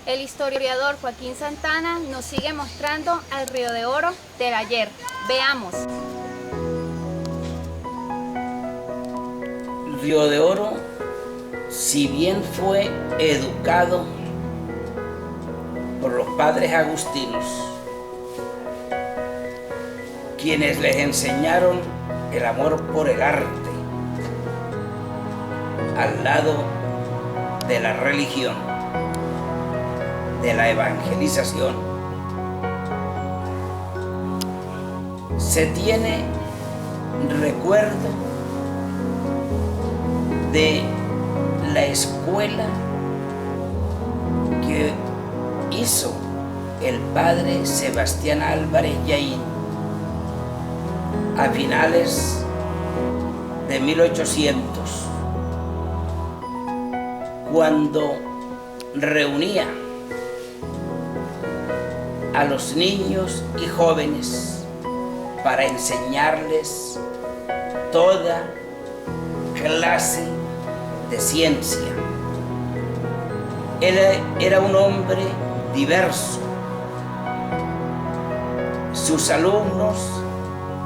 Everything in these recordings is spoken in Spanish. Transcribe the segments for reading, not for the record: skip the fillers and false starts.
El historiador Joaquín Santana nos sigue mostrando al Río de Oro del ayer. Veamos. Río de Oro, si bien fue educado por los padres agustinos, quienes les enseñaron el amor por el arte, al lado de la religión, de la evangelización, se tiene recuerdo de la escuela que hizo el padre Sebastián Álvarez Yaín a finales de 1800, cuando reunía a los niños y jóvenes para enseñarles toda clase de ciencia. Él era un hombre diverso. Sus alumnos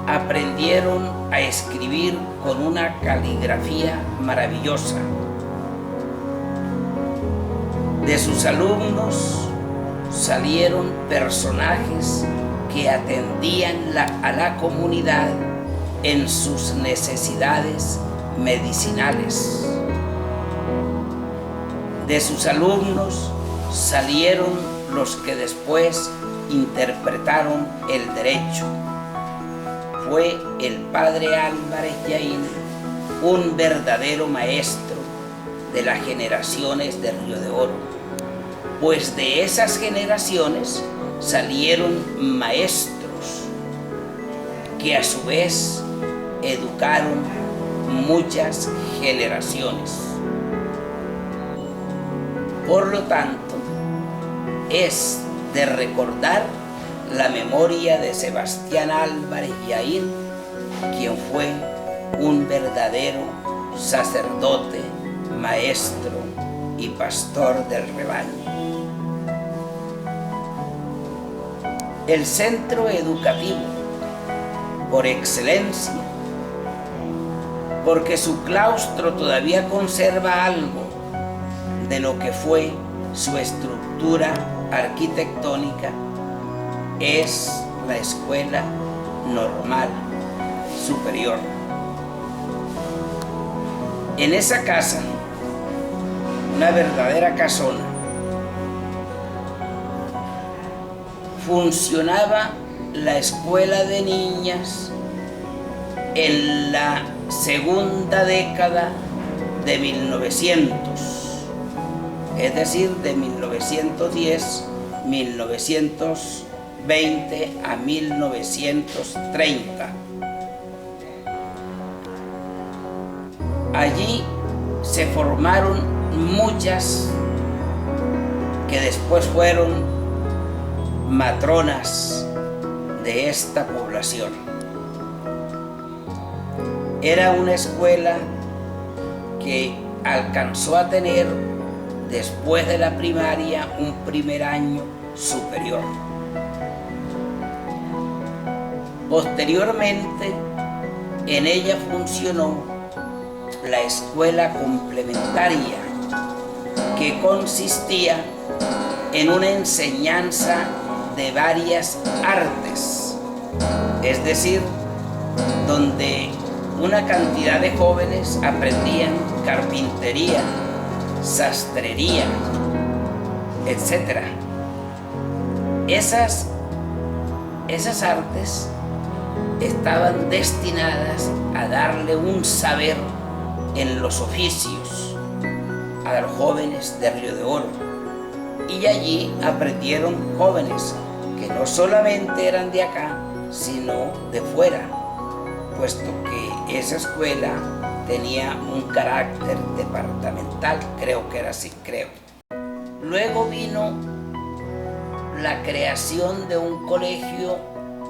aprendieron a escribir con una caligrafía maravillosa. De sus alumnos salieron personajes que atendían a la comunidad en sus necesidades medicinales. De sus alumnos salieron los que después interpretaron el derecho. Fue el padre Álvarez Yaín un verdadero maestro de las generaciones de Río de Oro, pues de esas generaciones salieron maestros que a su vez educaron muchas generaciones. Por lo tanto, es de recordar la memoria de Sebastián Álvarez Yaín, quien fue un verdadero sacerdote, maestro y pastor del rebaño. El centro educativo por excelencia, porque su claustro todavía conserva algo de lo que fue su estructura arquitectónica, es la Escuela Normal Superior. En esa casa, una verdadera casona, funcionaba la escuela de niñas en la segunda década de 1900, es decir, de 1910, 1920 a 1930. Allí se formaron muchas que después fueron matronas de esta población. Era una escuela que alcanzó a tener, después de la primaria, un primer año superior. Posteriormente, en ella funcionó la escuela complementaria, que consistía en una enseñanza de varias artes, es decir, donde una cantidad de jóvenes aprendían carpintería, sastrería, etc. Esas artes estaban destinadas a darle un saber en los oficios a los jóvenes de Río de Oro, y allí aprendieron jóvenes que no solamente eran de acá, sino de fuera, puesto que esa escuela tenía un carácter departamental, creo que era así, creo. Luego vino la creación de un colegio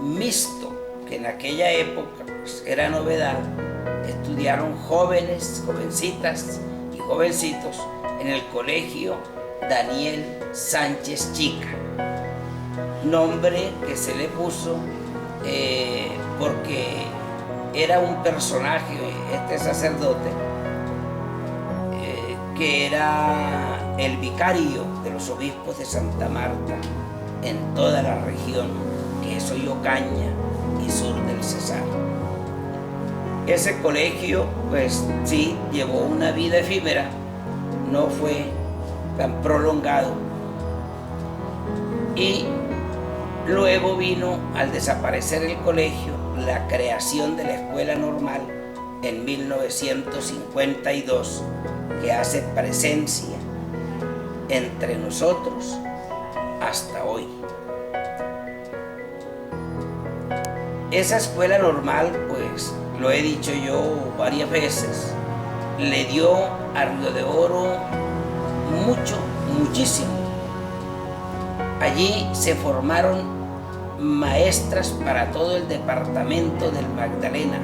mixto, que en aquella época pues, era novedad. Estudiaron jóvenes, jovencitas y jovencitos en el colegio Daniel Sánchez Chica, nombre que se le puso porque era un personaje, este sacerdote, que era el vicario de los obispos de Santa Marta en toda la región, que es hoy Ocaña y sur del Cesar. Ese colegio, pues sí, llevó una vida efímera, no fue tan prolongado, y luego vino, al desaparecer el colegio, la creación de la Escuela Normal en 1952, que hace presencia entre nosotros hasta hoy. Esa Escuela Normal, pues, lo he dicho yo varias veces, le dio a Río de Oro muchísimo. Allí se formaron maestras para todo el departamento del Magdalena.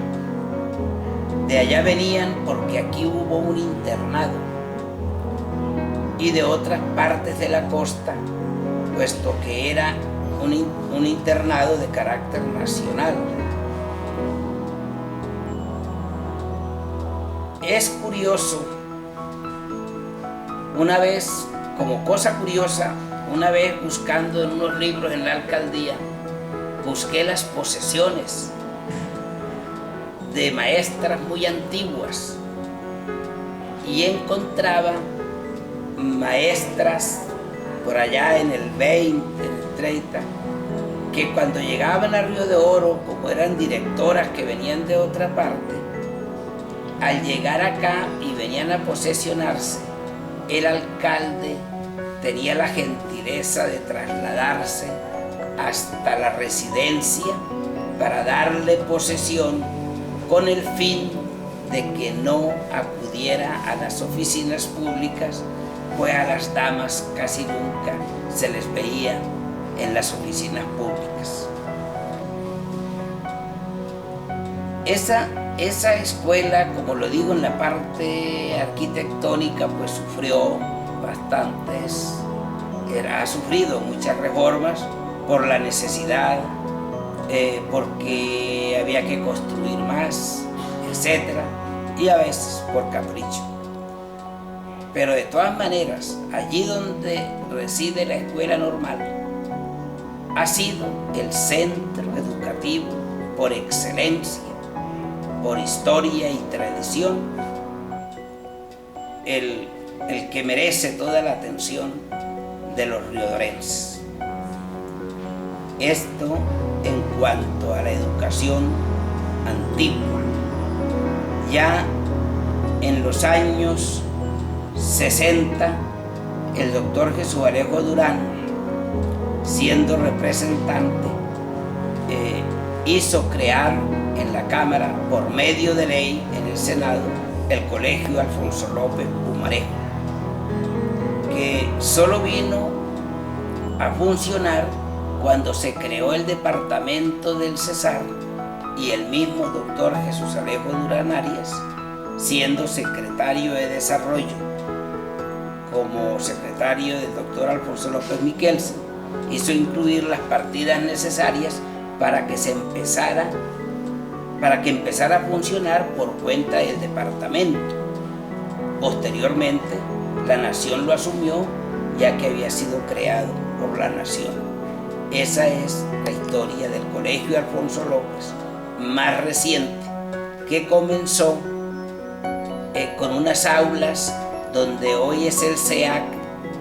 De allá venían porque aquí hubo un internado, y de otras partes de la costa, puesto que era un internado de carácter nacional. Es curioso, una vez, como cosa curiosa, una vez buscando en unos libros en la alcaldía, busqué las posesiones de maestras muy antiguas y encontraba maestras por allá en el 20, en el 30, que cuando llegaban a Río de Oro, como eran directoras que venían de otra parte, al llegar acá y venían a posesionarse, el alcalde tenía la gentileza de trasladarse hasta la residencia para darle posesión, con el fin de que no acudiera a las oficinas públicas, pues a las damas casi nunca se les veía en las oficinas públicas. Esa escuela, como lo digo en la parte arquitectónica, pues sufrió ha sufrido muchas reformas por la necesidad, porque había que construir más, etcétera, y a veces por capricho. Pero de todas maneras, allí donde reside la Escuela Normal, ha sido el centro educativo por excelencia, por historia y tradición, el que merece toda la atención de los riodorenses. Esto en cuanto a la educación antigua. Ya en los años 60, el doctor Jesús Alejo Durán, siendo representante, hizo crear en la Cámara, por medio de ley en el Senado, el Colegio Alfonso López Pumarejo, que solo vino a funcionar cuando se creó el departamento del Cesar y el mismo doctor Jesús Alejo Durán Arias, siendo secretario de Desarrollo, como secretario del doctor Alfonso López Miquelsen, hizo incluir las partidas necesarias para que empezara a funcionar por cuenta del departamento. Posteriormente, la Nación lo asumió, ya que había sido creado por la Nación. Esa es la historia del Colegio Alfonso López, más reciente, que comenzó con unas aulas donde hoy es el SEAC,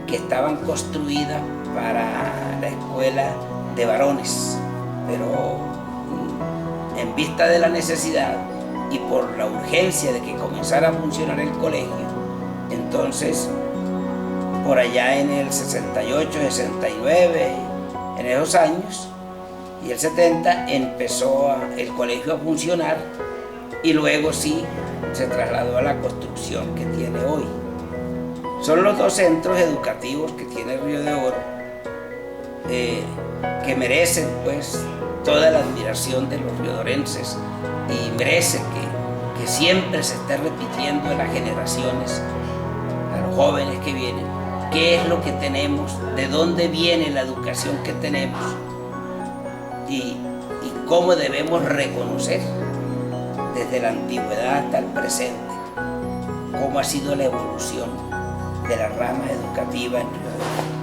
que estaban construidas para la escuela de varones, pero en vista de la necesidad y por la urgencia de que comenzara a funcionar el colegio, entonces por allá en el 68, 69, en esos años, y el 70 empezó el colegio a funcionar, y luego sí se trasladó a la construcción que tiene hoy. Son los dos centros educativos que tiene Río de Oro, que merecen pues toda la admiración de los riodorenses, y merecen que siempre se esté repitiendo en las generaciones, a los jóvenes que vienen, qué es lo que tenemos, de dónde viene la educación que tenemos y cómo debemos reconocer desde la antigüedad hasta el presente cómo ha sido la evolución de la rama educativa en Río de Oro.